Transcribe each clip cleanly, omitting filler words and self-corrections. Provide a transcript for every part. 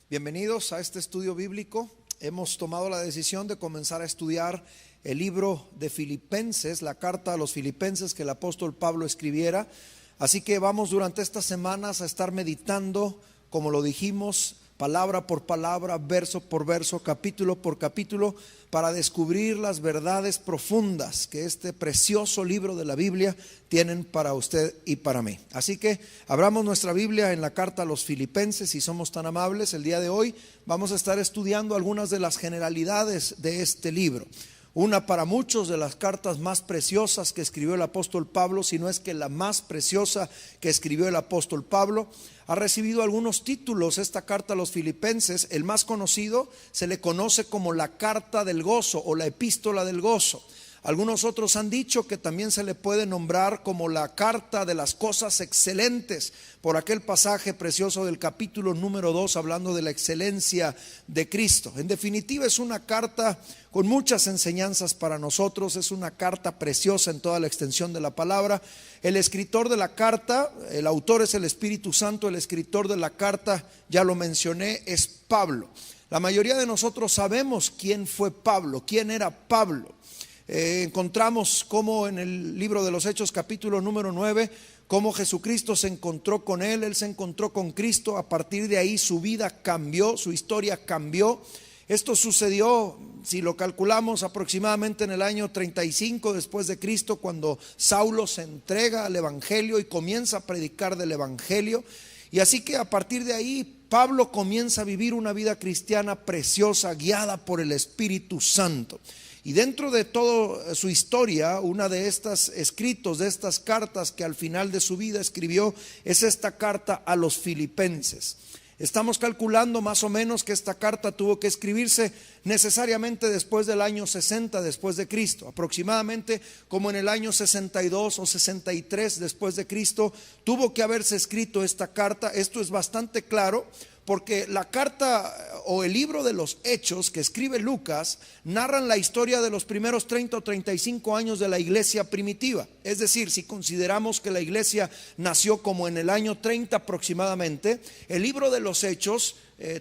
Bienvenidos a este estudio bíblico. Hemos tomado la decisión de comenzar a estudiar el libro de Filipenses, la carta a los Filipenses que el apóstol Pablo escribiera. Así que vamos durante estas semanas a estar meditando, como lo dijimos, palabra por palabra, verso por verso, capítulo por capítulo, para descubrir las verdades profundas que este precioso libro de la Biblia tienen para usted y para mí. Así que abramos nuestra Biblia en la carta a los Filipenses, si somos tan amables. El día de hoy vamos a estar estudiando algunas de las generalidades de este libro. Una para muchos de las cartas más preciosas que escribió el apóstol Pablo, si no es que la más preciosa que escribió el apóstol Pablo. Ha recibido algunos títulos esta carta a los Filipenses. El más conocido se le conoce como la carta del gozo o la epístola del gozo. Algunos otros han dicho que también se le puede nombrar como la carta de las cosas excelentes, por aquel pasaje precioso del capítulo número 2, hablando de la excelencia de Cristo. En definitiva, es una carta con muchas enseñanzas para nosotros. Es una carta preciosa en toda la extensión de la palabra. El escritor de la carta, el autor es el Espíritu Santo. El escritor de la carta, ya lo mencioné, es Pablo. La mayoría de nosotros sabemos quién fue Pablo, quién era Pablo. Encontramos como en el libro de los Hechos, capítulo número 9, cómo Jesucristo se encontró con él se encontró con Cristo. A partir de ahí su vida cambió, su historia cambió. Esto sucedió, si lo calculamos, aproximadamente en el año 35 después de Cristo, cuando Saulo se entrega al evangelio y comienza a predicar del evangelio. Y así que a partir de ahí Pablo comienza a vivir una vida cristiana preciosa, guiada por el Espíritu Santo. Y dentro de toda su historia, una de estas escritos, de estas cartas que al final de su vida escribió, es esta carta a los Filipenses. Estamos calculando más o menos que esta carta tuvo que escribirse necesariamente después del año 60 después de Cristo, aproximadamente como en el año 62 o 63 después de Cristo tuvo que haberse escrito esta carta. Esto es bastante claro porque la carta o el libro de los Hechos que escribe Lucas narran la historia de los primeros 30 o 35 años de la iglesia primitiva. Es decir, si consideramos que la iglesia nació como en el año 30 aproximadamente, el libro de los Hechos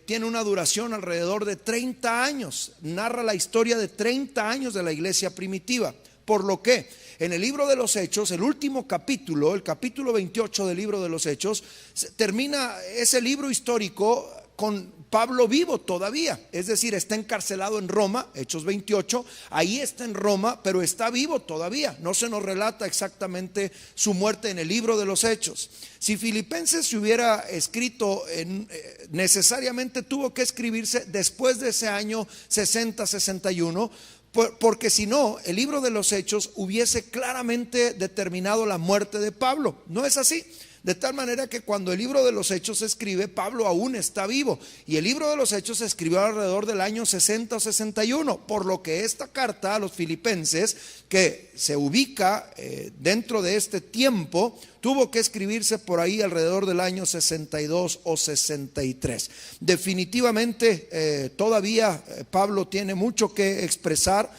tiene una duración alrededor de 30 años. Narra la historia de 30 años de la iglesia primitiva. Por lo que en el libro de los Hechos, el último capítulo, el capítulo 28 del libro de los Hechos, termina ese libro histórico con Pablo vivo todavía. Es decir, está encarcelado en Roma, Hechos 28, ahí está en Roma, pero está vivo todavía. No se nos relata exactamente su muerte en el libro de los Hechos. Si Filipenses se hubiera escrito, necesariamente tuvo que escribirse después de ese año 60-61, porque si no, el libro de los Hechos hubiese claramente determinado la muerte de Pablo. No es así. De tal manera que cuando el libro de los Hechos se escribe, Pablo aún está vivo. Y el libro de los Hechos se escribió alrededor del año 60 o 61. Por lo que esta carta a los Filipenses, que se ubica dentro de este tiempo, tuvo que escribirse por ahí alrededor del año 62 o 63. Definitivamente todavía Pablo tiene mucho que expresar.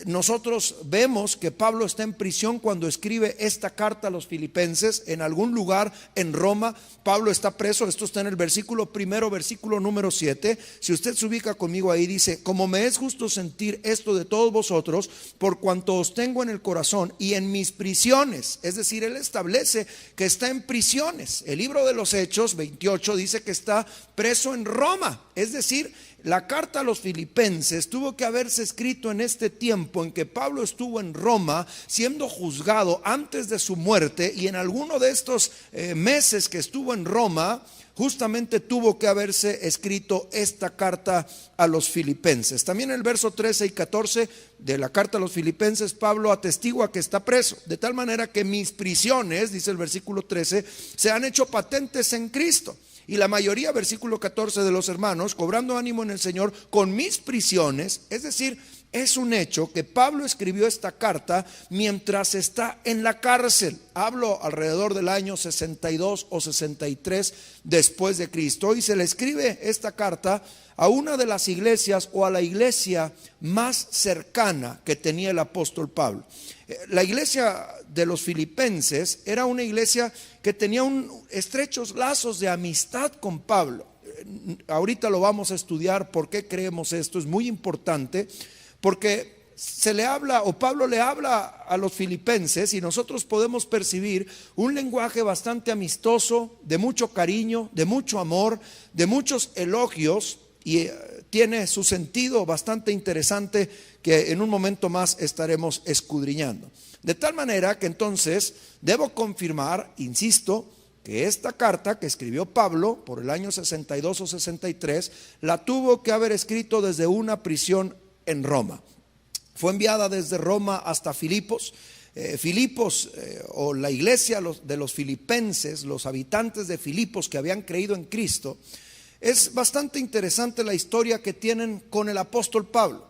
Nosotros vemos que Pablo está en prisión cuando escribe esta carta a los Filipenses, en algún lugar en Roma. Pablo está preso. Esto está en el versículo primero, versículo número 7. Si usted se ubica conmigo ahí, dice: como me es justo sentir esto de todos vosotros, por cuanto os tengo en el corazón y en mis prisiones. Es decir, él establece que está en prisiones. El libro de los Hechos 28 dice que está preso en Roma. Es decir, la carta a los Filipenses tuvo que haberse escrito en este tiempo en que Pablo estuvo en Roma siendo juzgado antes de su muerte, y en alguno de estos meses que estuvo en Roma justamente tuvo que haberse escrito esta carta a los Filipenses. También en el verso 13 y 14 de la carta a los Filipenses, Pablo atestigua que está preso, de tal manera que mis prisiones, dice el versículo 13, se han hecho patentes en Cristo. Y la mayoría, versículo 14, de los hermanos, cobrando ánimo en el Señor con mis prisiones. Es decir, es un hecho que Pablo escribió esta carta mientras está en la cárcel. Hablo alrededor del año 62 o 63 después de Cristo, y se le escribe esta carta a una de las iglesias, o a la iglesia más cercana que tenía el apóstol Pablo. La iglesia de los Filipenses era una iglesia que tenía estrechos lazos de amistad con Pablo. ahorita lo vamos a estudiar. ¿Por qué creemos esto? Es muy importante porque se le habla, o Pablo le habla a los filipenses, y nosotros podemos percibir un lenguaje bastante amistoso, de mucho cariño, de mucho amor, de muchos elogios, y tiene su sentido bastante interesante que en un momento más estaremos escudriñando. De tal manera que entonces debo confirmar, insisto, que esta carta que escribió Pablo por el año 62 o 63 la tuvo que haber escrito desde una prisión en Roma. Fue enviada desde Roma hasta Filipos. O la iglesia de los filipenses, los habitantes de Filipos que habían creído en Cristo. Es bastante interesante la historia que tienen con el apóstol Pablo.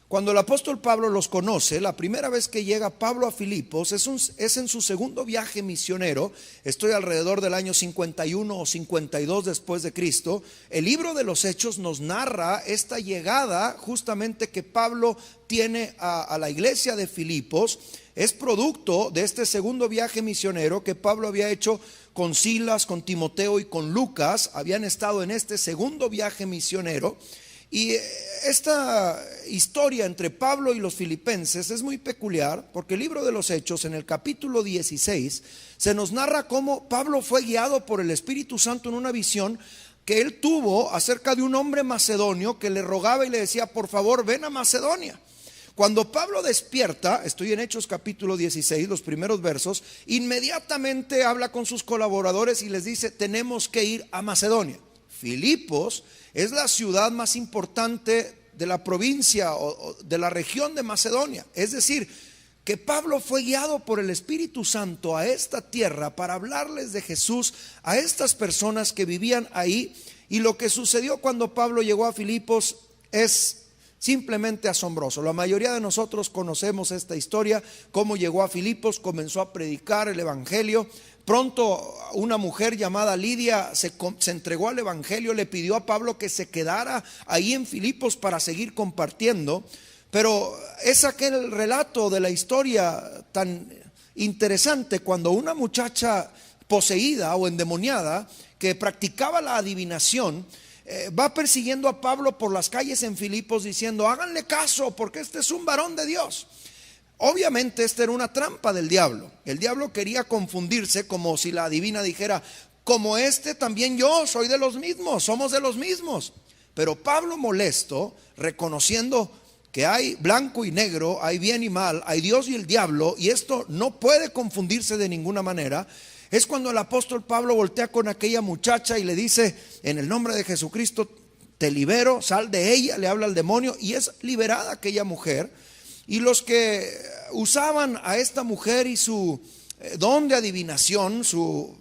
Cuando el apóstol Pablo los conoce, la primera vez que llega Pablo a Filipos es en su segundo viaje misionero. Estoy alrededor del año 51 o 52 después de Cristo. El libro de los Hechos nos narra esta llegada justamente que Pablo tiene a la iglesia de Filipos. Es producto de este segundo viaje misionero que Pablo había hecho con Silas, con Timoteo y con Lucas. Habían estado en este segundo viaje misionero. Y esta historia entre Pablo y los filipenses es muy peculiar, porque el libro de los Hechos, en el capítulo 16, se nos narra cómo Pablo fue guiado por el Espíritu Santo en una visión que él tuvo acerca de un hombre macedonio que le rogaba y le decía: por favor, ven a Macedonia. Cuando Pablo despierta, estoy en Hechos capítulo 16, los primeros versos, inmediatamente habla con sus colaboradores y les dice: tenemos que ir a Macedonia. Filipos es la ciudad más importante de la provincia o de la región de Macedonia. Es decir, que Pablo fue guiado por el Espíritu Santo a esta tierra para hablarles de Jesús a estas personas que vivían ahí. Y lo que sucedió cuando Pablo llegó a Filipos es simplemente asombroso. La mayoría de nosotros conocemos esta historia, cómo llegó a Filipos, comenzó a predicar el evangelio. Pronto una mujer llamada Lidia se entregó al evangelio, le pidió a Pablo que se quedara ahí en Filipos para seguir compartiendo. Pero es aquel relato de la historia tan interesante cuando una muchacha poseída o endemoniada que practicaba la adivinación va persiguiendo a Pablo por las calles en Filipos diciendo: háganle caso porque este es un varón de Dios. Obviamente esta era una trampa del diablo. El diablo quería confundirse, como si la adivina dijera: como este también yo soy de los mismos, somos de los mismos. Pero Pablo, molesto, reconociendo que hay blanco y negro, hay bien y mal, hay Dios y el diablo, y esto no puede confundirse de ninguna manera, es cuando el apóstol Pablo voltea con aquella muchacha y le dice: en el nombre de Jesucristo te libero, sal de ella. Le habla al demonio y es liberada aquella mujer. Y los que usaban a esta mujer y su don de adivinación, su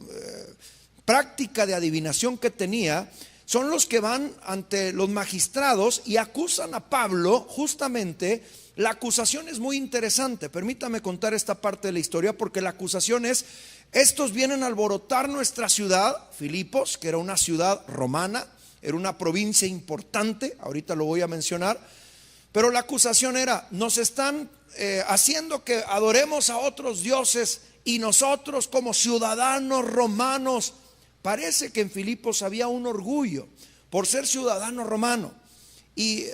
práctica de adivinación que tenía, son los que van ante los magistrados y acusan a Pablo. Justamente la acusación es muy interesante. Permítame contar esta parte de la historia, porque la acusación es: estos vienen a alborotar nuestra ciudad. Filipos, que era una ciudad romana, era una provincia importante, ahorita lo voy a mencionar. Pero la acusación era: nos están haciendo que adoremos a otros dioses, y nosotros como ciudadanos romanos. Parece que en Filipos había un orgullo por ser ciudadano romano. Y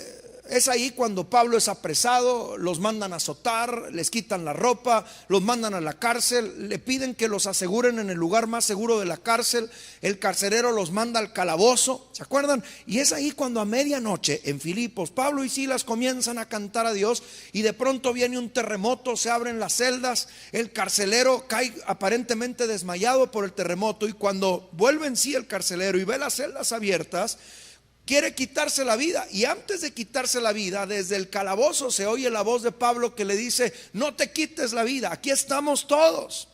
es ahí cuando Pablo es apresado, los mandan a azotar, les quitan la ropa, los mandan a la cárcel, le piden que los aseguren en el lugar más seguro de la cárcel. El carcelero los manda al calabozo, ¿se acuerdan? Y es ahí cuando a medianoche en Filipos, Pablo y Silas comienzan a cantar a Dios, y de pronto viene un terremoto, se abren las celdas, el carcelero cae aparentemente desmayado por el terremoto, y cuando vuelve en sí el carcelero y ve las celdas abiertas, quiere quitarse la vida. Y antes de quitarse la vida, desde el calabozo se oye la voz de Pablo que le dice: no te quites la vida, aquí estamos todos.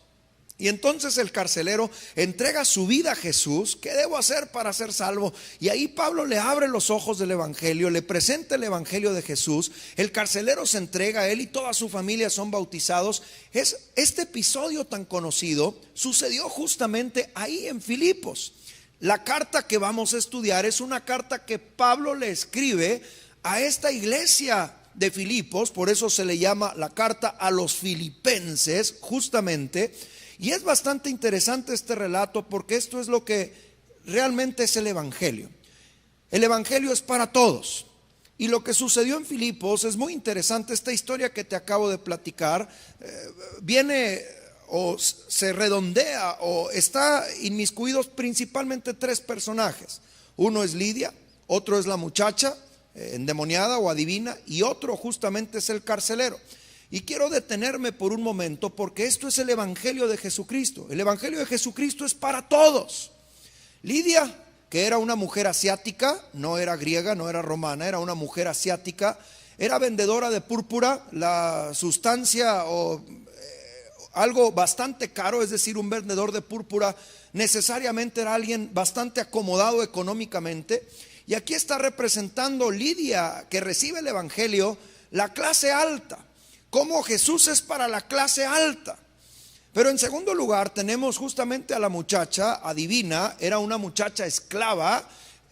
Y entonces el carcelero entrega su vida a Jesús. ¿Qué debo hacer para ser salvo? Y ahí Pablo le abre los ojos del evangelio, le presenta el evangelio de Jesús. El carcelero se entrega, él y toda su familia son bautizados. Este episodio tan conocido sucedió justamente ahí en Filipos. La carta que vamos a estudiar es una carta que Pablo le escribe a esta iglesia de Filipos. Por eso se le llama la carta a los filipenses, justamente. Y es bastante interesante este relato, porque esto es lo que realmente es el evangelio. El evangelio es para todos. Y lo que sucedió en Filipos es muy interesante. Esta historia que te acabo de platicar viene o se redondea o está inmiscuidos principalmente tres personajes. Uno es Lidia, otro es la muchacha endemoniada o adivina, y otro justamente es el carcelero. Y quiero detenerme por un momento porque esto es el evangelio de Jesucristo. El evangelio de Jesucristo es para todos. Lidia, que era una mujer asiática, no era griega, no era romana, era una mujer asiática, era vendedora de púrpura, la sustancia o algo bastante caro, es decir, un vendedor de púrpura necesariamente era alguien bastante acomodado económicamente. Y aquí está representando Lidia, que recibe el evangelio, la clase alta. Cómo Jesús es para la clase alta. Pero en segundo lugar tenemos justamente a la muchacha adivina, era una muchacha esclava,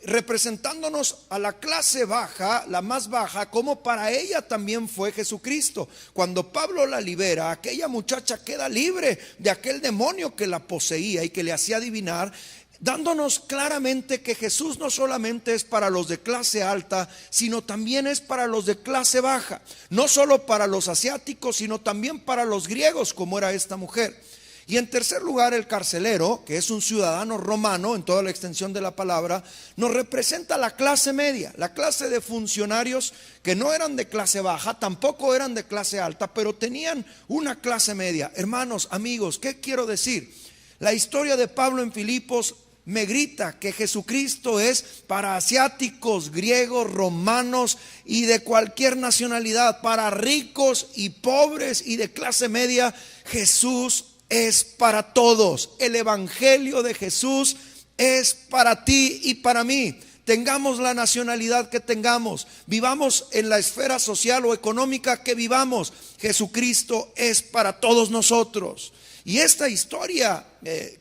representándonos a la clase baja, la más baja, como para ella también fue Jesucristo. Cuando Pablo la libera, aquella muchacha queda libre de aquel demonio que la poseía y que le hacía adivinar, dándonos claramente que Jesús no solamente es para los de clase alta, sino también es para los de clase baja. No solo para los asiáticos, sino también para los griegos, como era esta mujer. Y en tercer lugar, el carcelero, que es un ciudadano romano en toda la extensión de la palabra, nos representa la clase media, la clase de funcionarios que no eran de clase baja, tampoco eran de clase alta, pero tenían una clase media. Hermanos, amigos, ¿qué quiero decir? La historia de Pablo en Filipos me grita que Jesucristo es para asiáticos, griegos, romanos y de cualquier nacionalidad, para ricos y pobres y de clase media. Jesús es para todos. El evangelio de Jesús es para ti y para mí. Tengamos la nacionalidad que tengamos, vivamos en la esfera social o económica que vivamos, Jesucristo es para todos nosotros. Y esta historia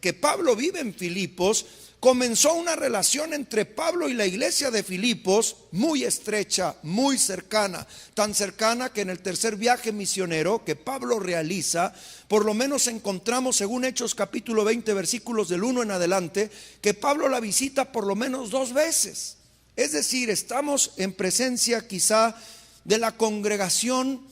que Pablo vive en Filipos, comenzó una relación entre Pablo y la iglesia de Filipos muy estrecha, muy cercana, tan cercana que en el tercer viaje misionero que Pablo realiza, por lo menos encontramos, según Hechos capítulo 20 versículos del 1 en adelante, que Pablo la visita por lo menos 2 veces. Es decir, estamos en presencia quizá de la congregación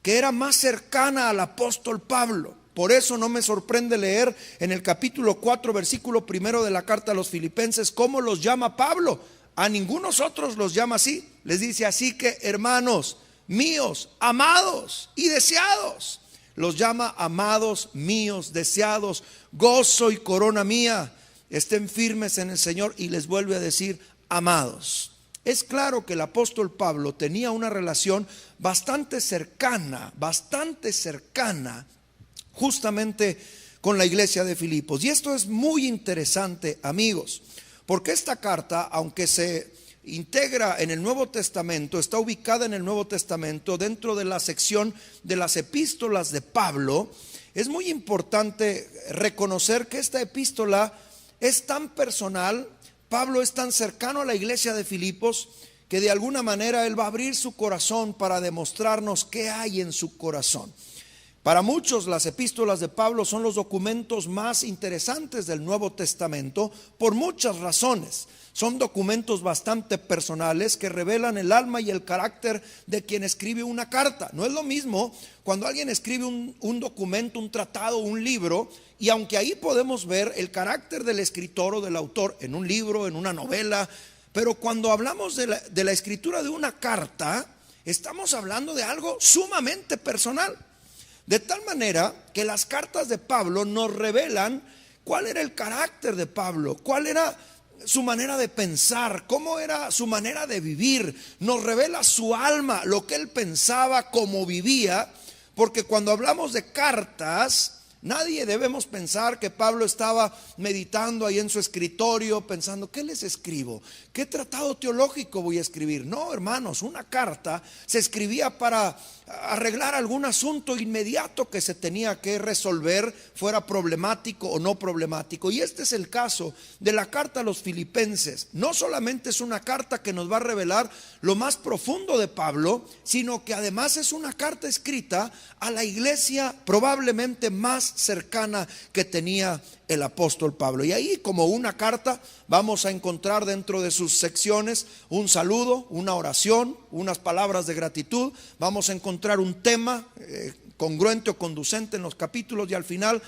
que era más cercana al apóstol Pablo. Por eso no me sorprende leer en el capítulo 4 versículo 1 de la carta a los Filipenses cómo los llama Pablo. A ningunos otros los llama así. Les dice: así que hermanos míos, amados y deseados. Los llama amados, míos, deseados, gozo y corona mía. Estén firmes en el Señor, y les vuelve a decir amados. Es claro que el apóstol Pablo tenía una relación bastante cercana justamente con la iglesia de Filipos. Y esto es muy interesante, amigos, porque esta carta, aunque se integra en el Nuevo Testamento, está ubicada en el Nuevo Testamento dentro de la sección de las epístolas de Pablo, es muy importante reconocer que esta epístola es tan personal. Pablo es tan cercano a la iglesia de Filipos que de alguna manera él va a abrir su corazón para demostrarnos qué hay en su corazón. Para muchos las epístolas de Pablo son los documentos más interesantes del Nuevo Testamento por muchas razones. Son documentos bastante personales que revelan el alma y el carácter de quien escribe una carta. No es lo mismo cuando alguien escribe un documento, un tratado, un libro, y aunque ahí podemos ver el carácter del escritor o del autor en un libro, en una novela, pero cuando hablamos de la escritura de una carta, estamos hablando de algo sumamente personal. De tal manera que las cartas de Pablo nos revelan cuál era el carácter de Pablo, cuál era su manera de pensar, cómo era su manera de vivir. Nos revela su alma, lo que él pensaba, cómo vivía, porque cuando hablamos de cartas, nadie debemos pensar que Pablo estaba meditando ahí en su escritorio pensando: ¿qué les escribo? ¿Qué tratado teológico voy a escribir? No, hermanos, una carta se escribía para arreglar algún asunto inmediato que se tenía que resolver, fuera problemático o no problemático. Y este es el caso de la carta a los Filipenses. No solamente es una carta que nos va a revelar lo más profundo de Pablo, sino que además es una carta escrita a la iglesia probablemente más más cercana que tenía el apóstol Pablo. Y ahí, como una carta, vamos a encontrar dentro de sus secciones un saludo, una oración, unas palabras de gratitud. Vamos a encontrar un tema congruente o conducente en los capítulos, y al final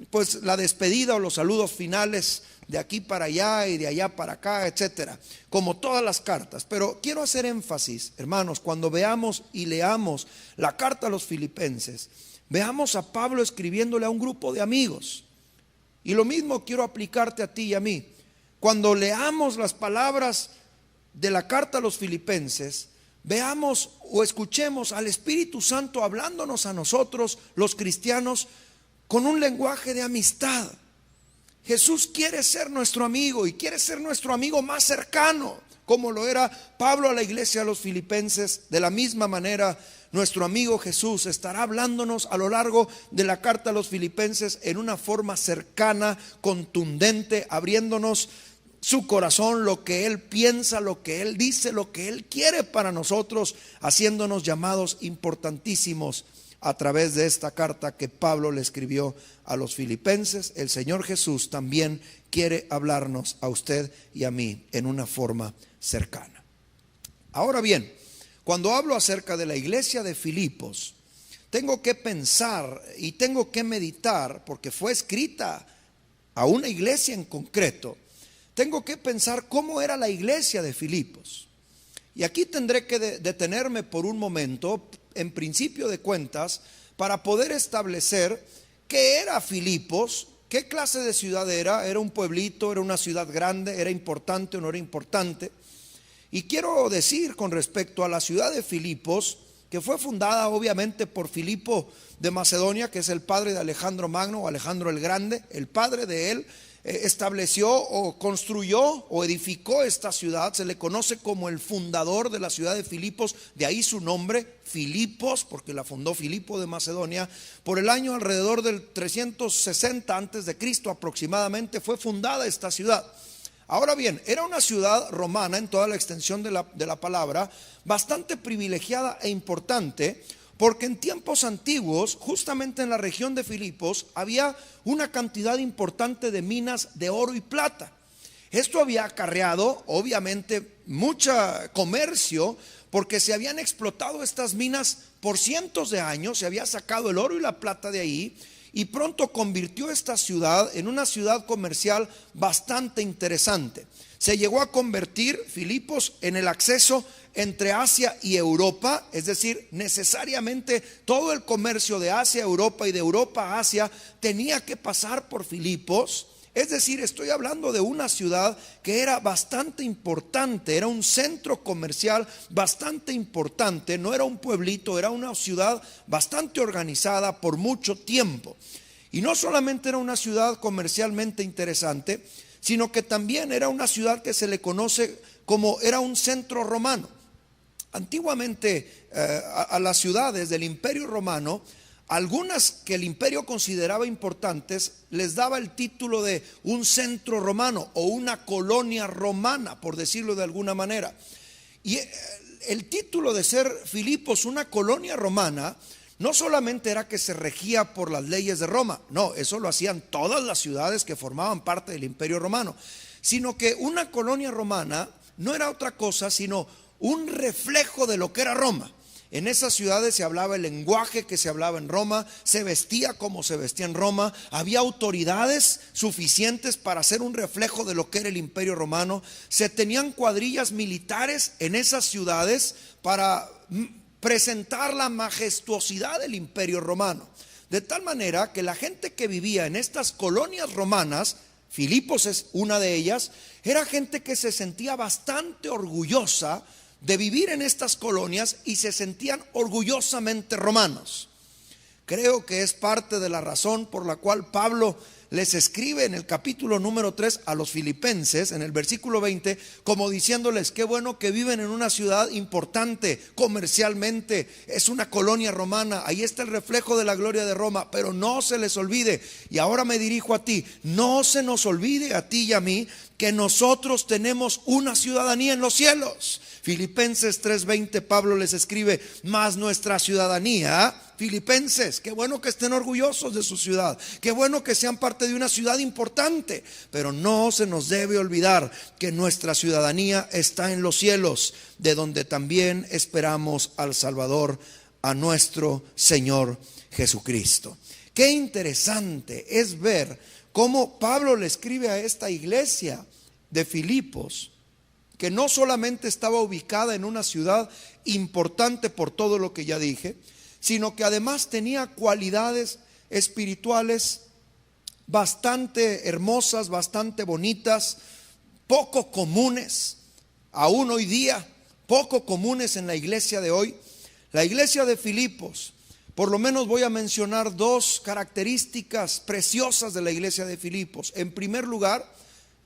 pues la despedida o los saludos finales de aquí para allá y de allá para acá, etcétera, como todas las cartas. Pero quiero hacer énfasis, hermanos, cuando veamos y leamos la carta a los Filipenses, veamos a Pablo escribiéndole a un grupo de amigos. Y lo mismo quiero aplicarte a ti y a mí. Cuando leamos las palabras de la carta a los Filipenses, veamos o escuchemos al Espíritu Santo hablándonos a nosotros, los cristianos, con un lenguaje de amistad. Jesús quiere ser nuestro amigo, y quiere ser nuestro amigo más cercano, como lo era Pablo a la iglesia de los Filipenses. De la misma manera, nuestro amigo Jesús estará hablándonos a lo largo de la carta a los Filipenses en una forma cercana, contundente, abriéndonos su corazón, lo que Él piensa, lo que Él dice, lo que Él quiere para nosotros, haciéndonos llamados importantísimos a través de esta carta que Pablo le escribió a los Filipenses. El Señor Jesús también quiere hablarnos a usted y a mí en una forma cercana. Ahora bien, cuando hablo acerca de la iglesia de Filipos, tengo que pensar y tengo que meditar, porque fue escrita a una iglesia en concreto. Tengo que pensar cómo era la iglesia de Filipos. Y aquí tendré que detenerme por un momento, en principio de cuentas, para poder establecer qué era Filipos, qué clase de ciudad era un pueblito, era una ciudad grande, era importante o no era importante. Y quiero decir con respecto a la ciudad de Filipos, que fue fundada obviamente por Filipo de Macedonia, que es el padre de Alejandro Magno o Alejandro el Grande. El padre de él estableció o construyó o edificó esta ciudad. Se le conoce como el fundador de la ciudad de Filipos, de ahí su nombre, Filipos, porque la fundó Filipo de Macedonia. Por el año alrededor del 360 antes de Cristo aproximadamente fue fundada esta ciudad. Ahora bien, era una ciudad romana en toda la extensión de la palabra, bastante privilegiada e importante, porque en tiempos antiguos, justamente en la región de Filipos, había una cantidad importante de minas de oro y plata. Esto había acarreado, obviamente, mucho comercio, porque se habían explotado estas minas por cientos de años, se había sacado el oro y la plata de ahí, y pronto convirtió esta ciudad en una ciudad comercial bastante interesante. Se llegó a convertir Filipos en el acceso entre Asia y Europa, es decir, necesariamente todo el comercio de Asia a Europa y de Europa a Asia tenía que pasar por Filipos. Es decir, estoy hablando de una ciudad que era bastante importante, era un centro comercial bastante importante, no era un pueblito, era una ciudad bastante organizada por mucho tiempo. Y no solamente era una ciudad comercialmente interesante, sino que también era una ciudad que se le conoce como era un centro romano. Antiguamente a las ciudades del Imperio Romano, algunas que el imperio consideraba importantes, les daba el título de un centro romano o una colonia romana, por decirlo de alguna manera. Y el título de ser Filipos una colonia romana no solamente era que se regía por las leyes de Roma, no, eso lo hacían todas las ciudades que formaban parte del imperio romano, sino que una colonia romana no era otra cosa sino un reflejo de lo que era Roma. En esas ciudades se hablaba el lenguaje que se hablaba en Roma, se vestía como se vestía en Roma, había autoridades suficientes para ser un reflejo de lo que era el imperio romano, se tenían cuadrillas militares en esas ciudades para presentar la majestuosidad del imperio romano. De tal manera que la gente que vivía en estas colonias romanas, Filipos es una de ellas, era gente que se sentía bastante orgullosa de vivir en estas colonias y se sentían orgullosamente romanos. Creo que es parte de la razón por la cual Pablo les escribe en el capítulo número 3 a los filipenses, en el versículo 20, como diciéndoles: qué bueno que viven en una ciudad importante comercialmente, es una colonia romana, ahí está el reflejo de la gloria de Roma, pero no se les olvide, y ahora me dirijo a ti, no se nos olvide a ti y a mí que nosotros tenemos una ciudadanía en los cielos. Filipenses 3:20, Pablo les escribe: mas nuestra ciudadanía, Filipenses, qué bueno que estén orgullosos de su ciudad, qué bueno que sean parte de una ciudad importante, pero no se nos debe olvidar que nuestra ciudadanía está en los cielos, de donde también esperamos al Salvador, a nuestro Señor Jesucristo. Qué interesante es ver cómo Pablo le escribe a esta iglesia de Filipos, que no solamente estaba ubicada en una ciudad importante por todo lo que ya dije, sino que además tenía cualidades espirituales bastante hermosas, bastante bonitas, poco comunes, aún hoy día, poco comunes en la iglesia de hoy. La iglesia de Filipos, por lo menos voy a mencionar dos características preciosas de la iglesia de Filipos. En primer lugar,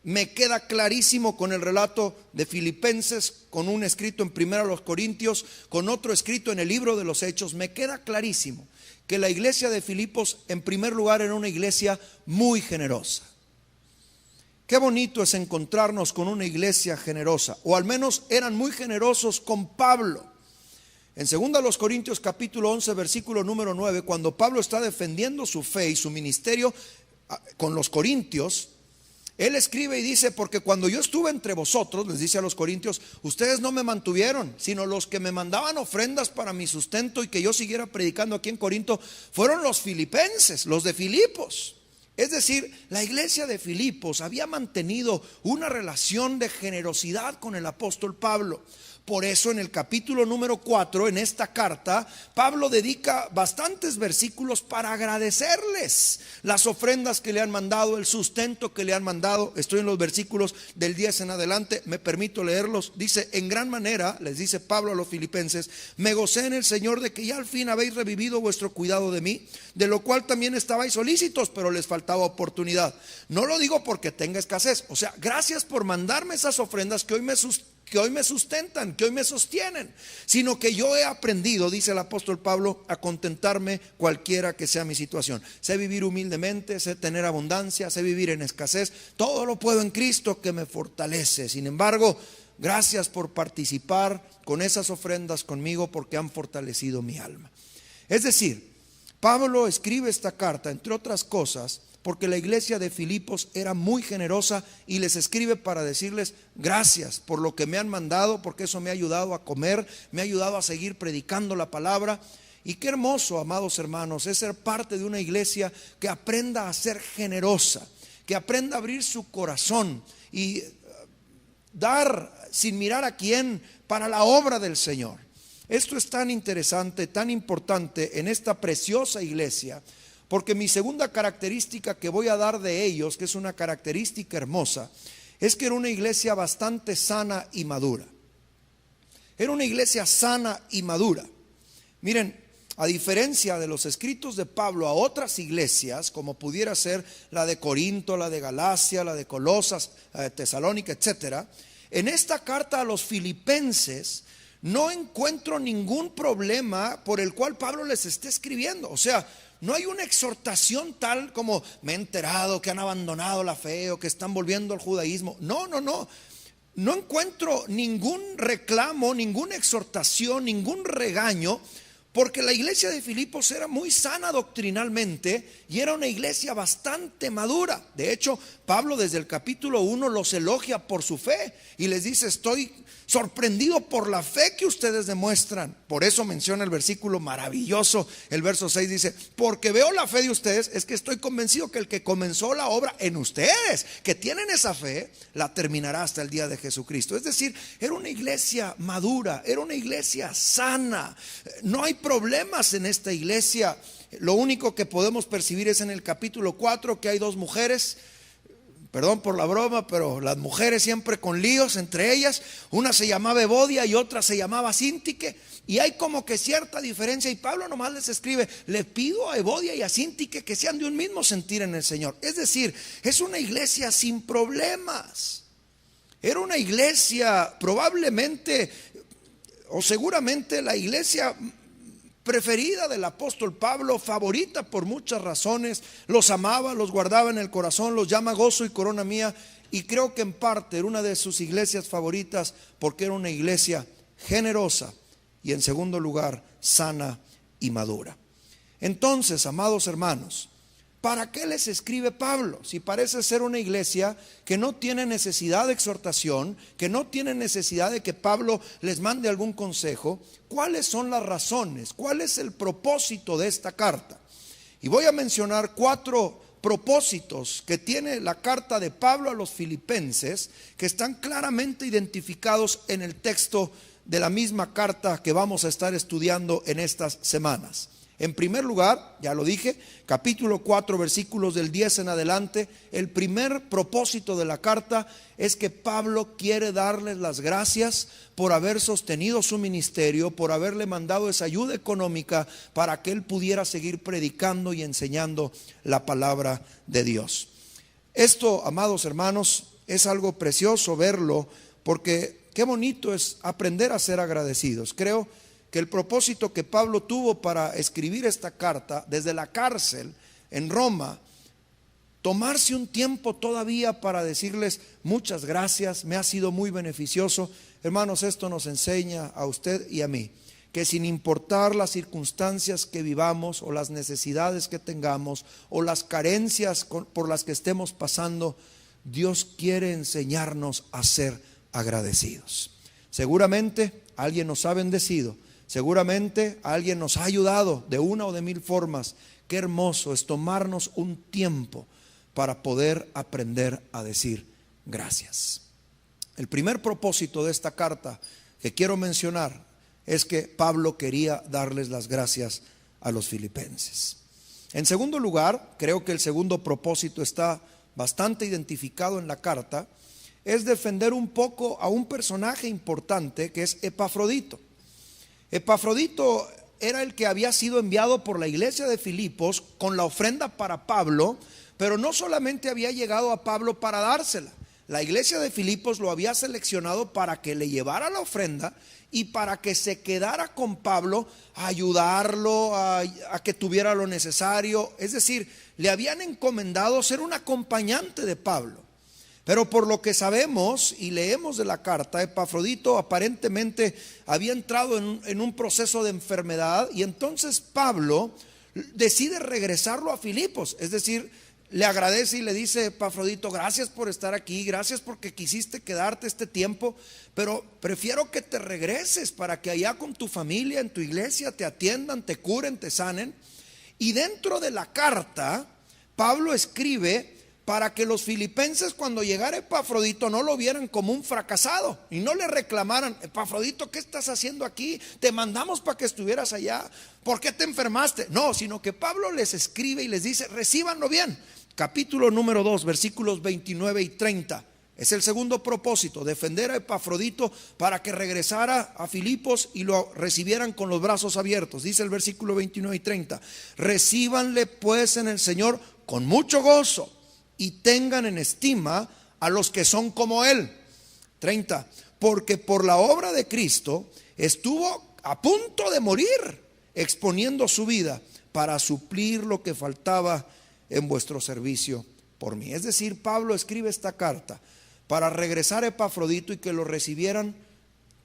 me queda clarísimo con el relato de Filipenses, con un escrito en 1 Corintios, con otro escrito en el libro de los Hechos. Me queda clarísimo que la iglesia de Filipos, en primer lugar, era una iglesia muy generosa. Qué bonito es encontrarnos con una iglesia generosa, o al menos eran muy generosos con Pablo. En 2 Corintios capítulo 11, versículo número 9, cuando Pablo está defendiendo su fe y su ministerio con los corintios, él escribe y dice: porque cuando yo estuve entre vosotros, les dice a los corintios, ustedes no me mantuvieron, sino los que me mandaban ofrendas para mi sustento y que yo siguiera predicando aquí en Corinto fueron los filipenses, los de Filipos. Es decir, la iglesia de Filipos había mantenido una relación de generosidad con el apóstol Pablo. Por eso en el capítulo número 4, en esta carta, Pablo dedica bastantes versículos para agradecerles las ofrendas que le han mandado, el sustento que le han mandado. Estoy en los versículos del 10 en adelante, me permito leerlos. Dice: en gran manera, les dice Pablo a los filipenses, me gocé en el Señor de que ya al fin habéis revivido vuestro cuidado de mí, de lo cual también estabais solícitos, pero les faltaba oportunidad. No lo digo porque tenga escasez, o sea, gracias por mandarme esas ofrendas que hoy me sustentan, que hoy me sostienen, sino que yo he aprendido, dice el apóstol Pablo, a contentarme cualquiera que sea mi situación. Sé vivir humildemente, sé tener abundancia, sé vivir en escasez. Todo lo puedo en Cristo que me fortalece. Sin embargo, gracias por participar con esas ofrendas conmigo, porque han fortalecido mi alma. Es decir, Pablo escribe esta carta, entre otras cosas, porque la iglesia de Filipos era muy generosa, y les escribe para decirles: gracias por lo que me han mandado, porque eso me ha ayudado a comer, me ha ayudado a seguir predicando la palabra. Y qué hermoso, amados hermanos, es ser parte de una iglesia que aprenda a ser generosa, que aprenda a abrir su corazón y dar sin mirar a quién para la obra del Señor. Esto es tan interesante, tan importante en esta preciosa iglesia, porque mi segunda característica que voy a dar de ellos, que es una característica hermosa, es que era una iglesia bastante sana y madura. Era una iglesia sana y madura. Miren, a diferencia de los escritos de Pablo a otras iglesias, como pudiera ser la de Corinto, la de Galacia, la de Colosas, Tesalónica, etcétera, en esta carta a los filipenses no encuentro ningún problema por el cual Pablo les esté escribiendo. O sea, no hay una exhortación tal como: me he enterado que han abandonado la fe o que están volviendo al judaísmo. No encuentro ningún reclamo, ninguna exhortación, ningún regaño, porque la iglesia de Filipos era muy sana doctrinalmente y era una iglesia bastante madura. De hecho, Pablo desde el capítulo 1 los elogia por su fe y les dice: estoy sorprendido por la fe que ustedes demuestran. Por eso menciona el versículo maravilloso, el verso 6 dice: porque veo la fe de ustedes, es que estoy convencido que el que comenzó la obra en ustedes, que tienen esa fe, la terminará hasta el día de Jesucristo. Es decir, era una iglesia madura, era una iglesia sana. No hay problemas en esta iglesia. Lo único que podemos percibir es en el capítulo 4 que hay dos mujeres. Perdón por la broma, pero las mujeres siempre con líos entre ellas. Una se llamaba Evodia y otra se llamaba Síntique, y hay como que cierta diferencia, y Pablo nomás les escribe: le pido a Evodia y a Síntique que sean de un mismo sentir en el Señor. Es decir, es una iglesia sin problemas. Era una iglesia probablemente o seguramente la iglesia preferida del apóstol Pablo, favorita por muchas razones. Los amaba, los guardaba en el corazón, los llama gozo y corona mía. y creo que en parte era una de sus iglesias favoritas porque era una iglesia generosa y en segundo lugar sana y madura. Entonces, amados hermanos, ¿para qué les escribe Pablo? Si parece ser una iglesia que no tiene necesidad de exhortación, que no tiene necesidad de que Pablo les mande algún consejo, ¿cuáles son las razones? ¿Cuál es el propósito de esta carta? Y voy a mencionar 4 propósitos que tiene la carta de Pablo a los filipenses, que están claramente identificados en el texto de la misma carta que vamos a estar estudiando en estas semanas. En primer lugar, ya lo dije, capítulo 4, versículos del 10 en adelante, el primer propósito de la carta es que Pablo quiere darles las gracias por haber sostenido su ministerio, por haberle mandado esa ayuda económica para que él pudiera seguir predicando y enseñando la palabra de Dios. Esto, amados hermanos, es algo precioso verlo, porque qué bonito es aprender a ser agradecidos. Creo que el propósito que Pablo tuvo para escribir esta carta desde la cárcel en Roma, tomarse un tiempo todavía para decirles muchas gracias, me ha sido muy beneficioso. Hermanos, esto nos enseña a usted y a mí que sin importar las circunstancias que vivamos o las necesidades que tengamos o las carencias por las que estemos pasando, Dios quiere enseñarnos a ser agradecidos. Seguramente alguien nos ha bendecido. Seguramente alguien nos ha ayudado de una o de mil formas. Qué hermoso es tomarnos un tiempo para poder aprender a decir gracias. El primer propósito de esta carta que quiero mencionar es que Pablo quería darles las gracias a los filipenses. En segundo lugar, creo que el segundo propósito está bastante identificado en la carta, es defender un poco a un personaje importante que es Epafrodito. Epafrodito era el que había sido enviado por la iglesia de Filipos con la ofrenda para Pablo, pero no solamente había llegado a Pablo para dársela. La iglesia de Filipos lo había seleccionado para que le llevara la ofrenda y para que se quedara con Pablo, a ayudarlo, a que tuviera lo necesario. Es decir, le habían encomendado ser un acompañante de Pablo. Pero por lo que sabemos y leemos de la carta, Epafrodito aparentemente había entrado en un proceso de enfermedad, y entonces Pablo decide regresarlo a Filipos. Es decir, le agradece y le dice: Epafrodito, gracias por estar aquí, gracias porque quisiste quedarte este tiempo, pero prefiero que te regreses para que allá con tu familia, en tu iglesia, te atiendan, te curen, te sanen. Y dentro de la carta, Pablo escribe para que los filipenses, cuando llegara Epafrodito, no lo vieran como un fracasado y no le reclamaran: Epafrodito, ¿qué estás haciendo aquí? Te mandamos para que estuvieras allá, ¿por qué te enfermaste? No, sino que Pablo les escribe y les dice: recíbanlo bien. Capítulo número 2, versículos 29 y 30. Es el segundo propósito, defender a Epafrodito para que regresara a Filipos y lo recibieran con los brazos abiertos. Dice el versículo 29 y 30: recíbanle pues en el Señor con mucho gozo y tengan en estima a los que son como él. 30. Porque por la obra de Cristo estuvo a punto de morir, exponiendo su vida para suplir lo que faltaba en vuestro servicio por mí. Es decir, Pablo escribe esta carta para regresar a Epafrodito y que lo recibieran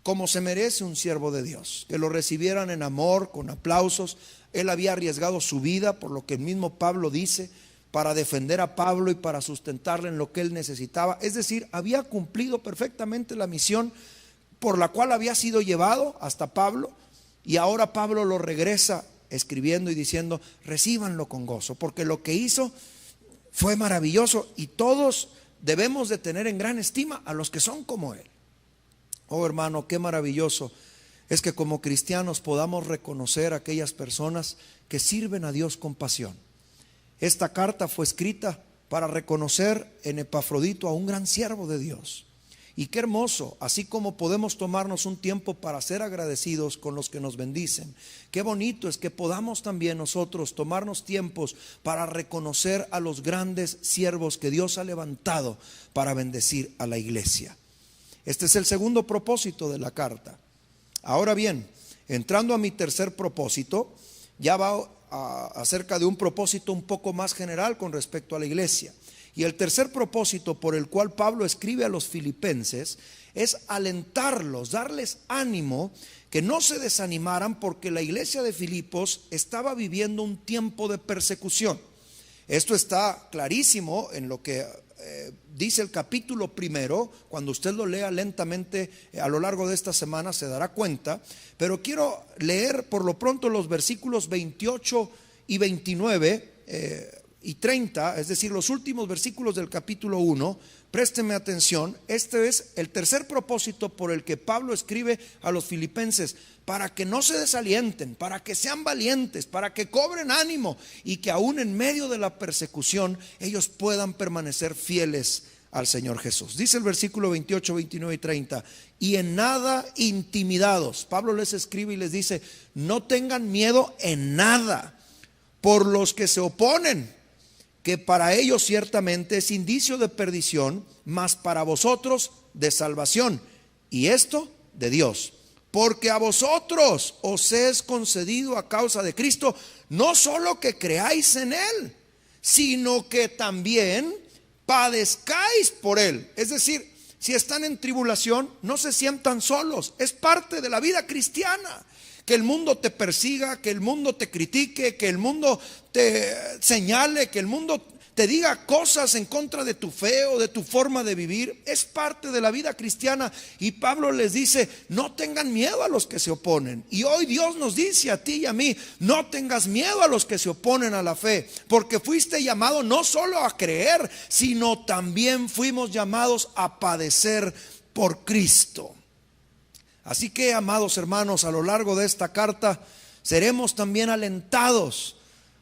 como se merece un siervo de Dios, que lo recibieran en amor, con aplausos. Él había arriesgado su vida, por lo que el mismo Pablo dice, para defender a Pablo y para sustentarle en lo que él necesitaba. Es decir, había cumplido perfectamente la misión por la cual había sido llevado hasta Pablo, y ahora Pablo lo regresa escribiendo y diciendo: recíbanlo con gozo, porque lo que hizo fue maravilloso y todos debemos de tener en gran estima a los que son como él. Oh hermano, qué maravilloso es que como cristianos podamos reconocer a aquellas personas que sirven a Dios con pasión. Esta carta fue escrita para reconocer en Epafrodito a un gran siervo de Dios. Y qué hermoso, así como podemos tomarnos un tiempo para ser agradecidos con los que nos bendicen, qué bonito es que podamos también nosotros tomarnos tiempos para reconocer a los grandes siervos que Dios ha levantado para bendecir a la iglesia. Este es el segundo propósito de la carta. Ahora bien, entrando a mi tercer propósito, ya va acerca de un propósito un poco más general con respecto a la iglesia. Y el tercer propósito por el cual Pablo escribe a los filipenses es alentarlos, darles ánimo, que no se desanimaran, porque la iglesia de Filipos estaba viviendo un tiempo de persecución. Esto está clarísimo en lo que dice el capítulo primero. Cuando usted lo lea lentamente a lo largo de esta semana se dará cuenta. Pero quiero leer por lo pronto los versículos 28 y 29 y 30, es decir, los últimos versículos del capítulo 1. Présteme atención. Este es el tercer propósito por el que Pablo escribe a los filipenses: para que no se desalienten, para que sean valientes, para que cobren ánimo, y que aún en medio de la persecución ellos puedan permanecer fieles al Señor Jesús. Dice el versículo 28, 29 y 30: y en nada intimidados. Pablo les escribe y les dice: no tengan miedo en nada por los que se oponen, que para ellos ciertamente es indicio de perdición, mas para vosotros de salvación, y esto de Dios. Porque a vosotros os es concedido a causa de Cristo, no solo que creáis en Él, sino que también padezcáis por Él. Es decir, si están en tribulación, no se sientan solos. Es parte de la vida cristiana. Que el mundo te persiga, que el mundo te critique, que el mundo te señale, que el mundo te diga cosas en contra de tu fe o de tu forma de vivir, es parte de la vida cristiana. Y Pablo les dice: no tengan miedo a los que se oponen. Y hoy Dios nos dice a ti y a mí: no tengas miedo a los que se oponen a la fe, porque fuiste llamado no solo a creer, sino también fuimos llamados a padecer por Cristo. Así que, amados hermanos, a lo largo de esta carta seremos también alentados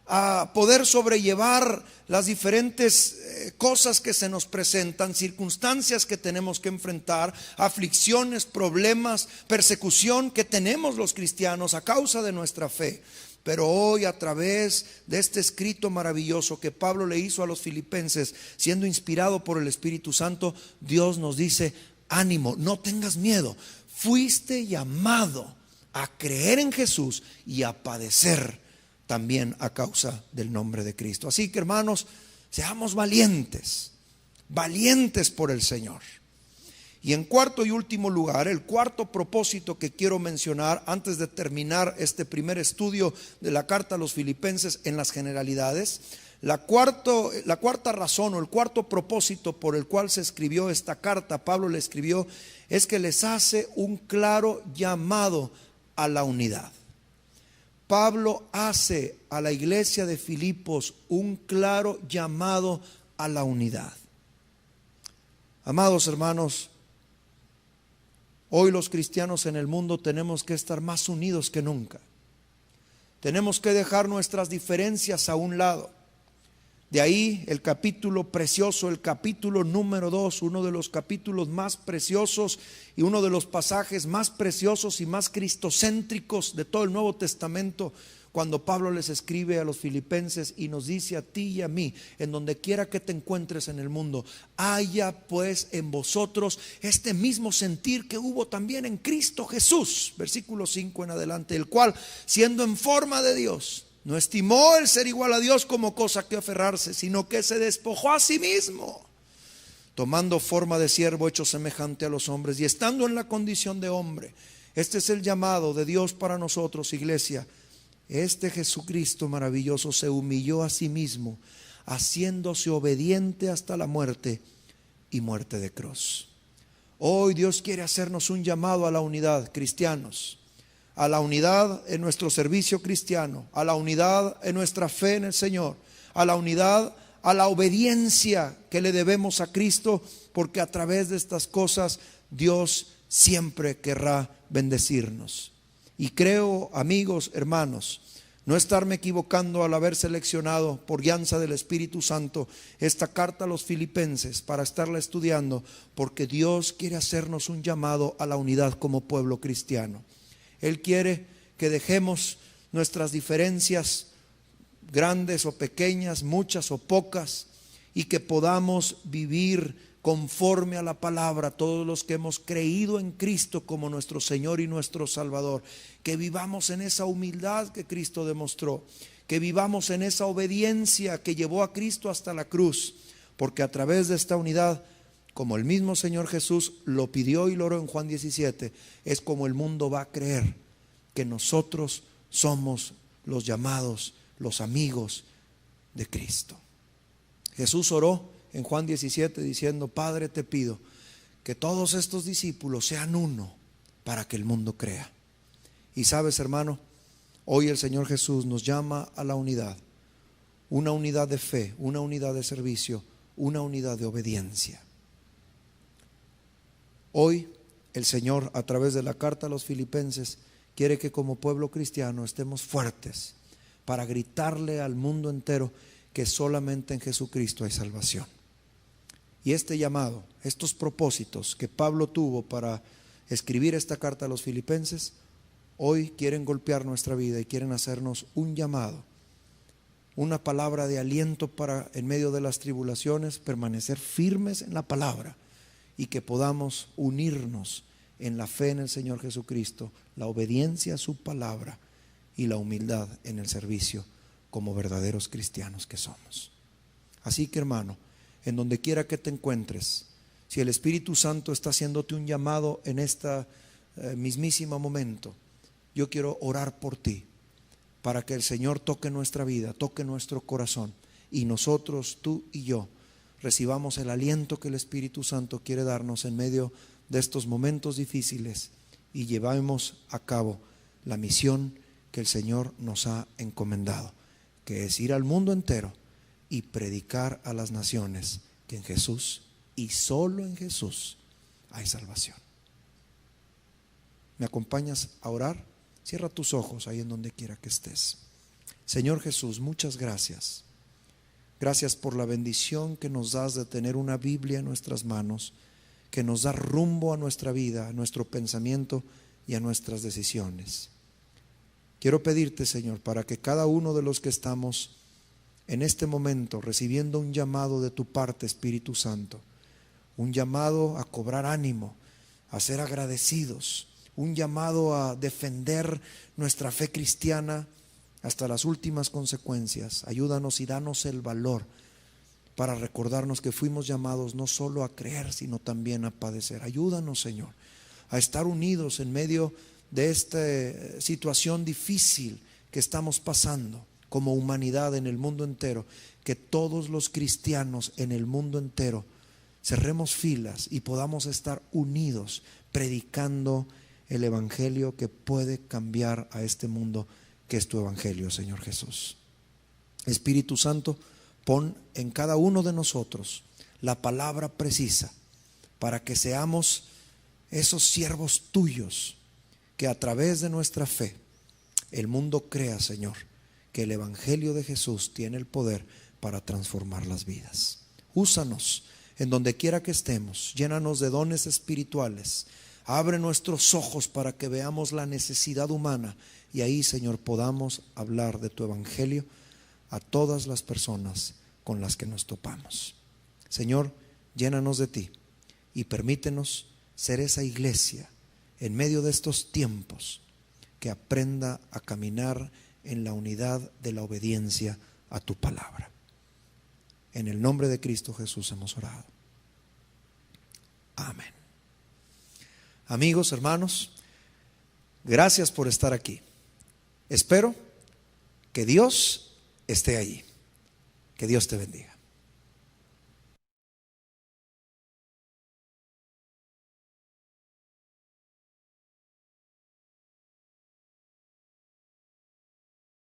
a poder sobrellevar las diferentes cosas que se nos presentan, circunstancias que tenemos que enfrentar, aflicciones, problemas, persecución que tenemos los cristianos a causa de nuestra fe. Pero hoy, a través de este escrito maravilloso que Pablo le hizo a los filipenses, siendo inspirado por el Espíritu Santo, Dios nos dice: ánimo, no tengas miedo. Fuiste llamado a creer en Jesús y a padecer también a causa del nombre de Cristo. Así que, hermanos, seamos valientes, valientes por el Señor. Y en cuarto y último lugar, el cuarto propósito que quiero mencionar antes de terminar este primer estudio de la carta a los filipenses en las generalidades, la cuarta razón o el cuarto propósito por el cual se escribió esta carta, Pablo le escribió, es que les hace un claro llamado a la unidad. Pablo hace a la iglesia de Filipos un claro llamado a la unidad. Amados hermanos, hoy los cristianos en el mundo tenemos que estar más unidos que nunca. Tenemos que dejar nuestras diferencias a un lado. De ahí el capítulo precioso, el capítulo número 2, uno de los capítulos más preciosos y uno de los pasajes más preciosos y más cristocéntricos de todo el Nuevo Testamento, cuando Pablo les escribe a los filipenses y nos dice a ti y a mí: en donde quiera que te encuentres en el mundo, haya pues en vosotros este mismo sentir que hubo también en Cristo Jesús, versículo 5 en adelante, el cual, siendo en forma de Dios, no estimó el ser igual a Dios como cosa que aferrarse, sino que se despojó a sí mismo, tomando forma de siervo, hecho semejante a los hombres, y estando en la condición de hombre. Este es el llamado de Dios para nosotros, iglesia. Este Jesucristo maravilloso se humilló a sí mismo, haciéndose obediente hasta la muerte y muerte de cruz. Hoy Dios quiere hacernos un llamado a la unidad, cristianos. A la unidad en nuestro servicio cristiano, a la unidad en nuestra fe en el Señor, a la unidad, a la obediencia que le debemos a Cristo, porque a través de estas cosas Dios siempre querrá bendecirnos. Y creo, amigos, hermanos, no estarme equivocando al haber seleccionado por guianza del Espíritu Santo esta carta a los filipenses para estarla estudiando, porque Dios quiere hacernos un llamado a la unidad como pueblo cristiano. Él quiere que dejemos nuestras diferencias, grandes o pequeñas, muchas o pocas, y que podamos vivir conforme a la palabra, todos los que hemos creído en Cristo como nuestro Señor y nuestro Salvador. Que vivamos en esa humildad que Cristo demostró, que vivamos en esa obediencia que llevó a Cristo hasta la cruz, porque a través de esta unidad, como el mismo Señor Jesús lo pidió y lo oró en Juan 17, es como el mundo va a creer que nosotros somos los llamados, los amigos de Cristo. Jesús oró en Juan 17 diciendo: Padre, te pido que todos estos discípulos sean uno para que el mundo crea. Y sabes, hermano, hoy el Señor Jesús nos llama a la unidad, una unidad de fe, una unidad de servicio, una unidad de obediencia. Hoy el Señor, a través de la carta a los Filipenses, quiere que como pueblo cristiano estemos fuertes para gritarle al mundo entero que solamente en Jesucristo hay salvación. Y este llamado, estos propósitos que Pablo tuvo para escribir esta carta a los Filipenses, hoy quieren golpear nuestra vida y quieren hacernos un llamado, una palabra de aliento para, en medio de las tribulaciones, permanecer firmes en la palabra y que podamos unirnos en la fe en el Señor Jesucristo, la obediencia a su palabra y la humildad en el servicio como verdaderos cristianos que somos. Así que, hermano, en donde quiera que te encuentres, si el Espíritu Santo está haciéndote un llamado en esta mismísimo momento, yo quiero orar por ti para que el Señor toque nuestra vida, toque nuestro corazón y nosotros, tú y yo, recibamos el aliento que el Espíritu Santo quiere darnos en medio de estos momentos difíciles y llevemos a cabo la misión que el Señor nos ha encomendado, que es ir al mundo entero y predicar a las naciones que en Jesús y solo en Jesús hay salvación. ¿Me acompañas a orar? Cierra tus ojos ahí en donde quiera que estés. Señor Jesús, muchas gracias. Gracias por la bendición que nos das de tener una Biblia en nuestras manos, que nos da rumbo a nuestra vida, a nuestro pensamiento y a nuestras decisiones. Quiero pedirte, Señor, para que cada uno de los que estamos en este momento recibiendo un llamado de tu parte, Espíritu Santo, un llamado a cobrar ánimo, a ser agradecidos, un llamado a defender nuestra fe cristiana hasta las últimas consecuencias. Ayúdanos y danos el valor para recordarnos que fuimos llamados no solo a creer, sino también a padecer. Ayúdanos, Señor, a estar unidos en medio de esta situación difícil que estamos pasando como humanidad en el mundo entero, que todos los cristianos en el mundo entero cerremos filas y podamos estar unidos predicando el evangelio que puede cambiar a este mundo, que es tu evangelio, Señor Jesús. Espíritu Santo, pon en cada uno de nosotros la palabra precisa para que seamos esos siervos tuyos, que a través de nuestra fe el mundo crea, Señor, que el evangelio de Jesús tiene el poder para transformar las vidas. Úsanos en donde quiera que estemos, llénanos de dones espirituales, abre nuestros ojos para que veamos la necesidad humana y ahí, Señor, podamos hablar de tu evangelio a todas las personas con las que nos topamos. Señor, llénanos de ti y permítenos ser esa iglesia en medio de estos tiempos que aprenda a caminar en la unidad de la obediencia a tu palabra. En el nombre de Cristo Jesús hemos orado. Amén. Amigos, hermanos, gracias por estar aquí. Espero que Dios esté allí. Que Dios te bendiga.